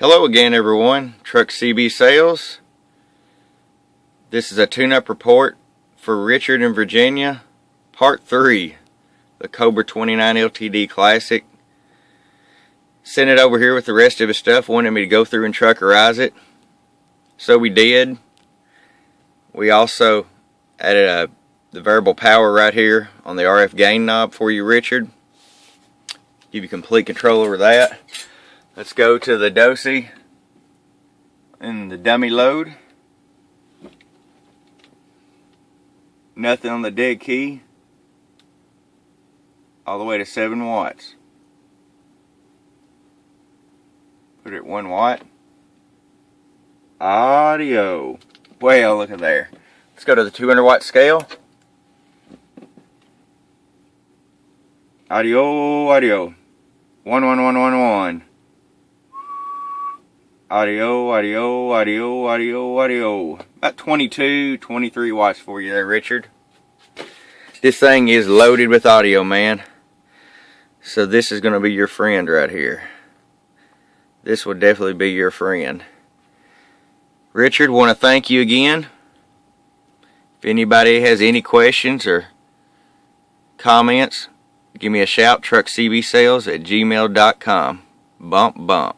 Hello again everyone, Truck CB Sales. This is a tune-up report for Richard in Virginia, Part 3, the Cobra 29 LTD Classic. Sent it over here with the rest of his stuff, wanted me to go through and truckerize it. So we did. We also added the variable power right here on the RF gain knob for you, Richard. Give you complete control over that. Let's go to the DOSI and the dummy load. Nothing on the dead key. All the way to 7 watts. Put it at 1 watt. Audio. Well, look at there. Let's go to the 200 watt scale. Audio. 11111. Audio. About 22, 23 watts for you there, Richard. This thing is loaded with audio, man. So this is going to be your friend right here. This will definitely be your friend. Richard, want to thank you again. If anybody has any questions or comments, give me a shout, truckcbsales@gmail.com. Bump.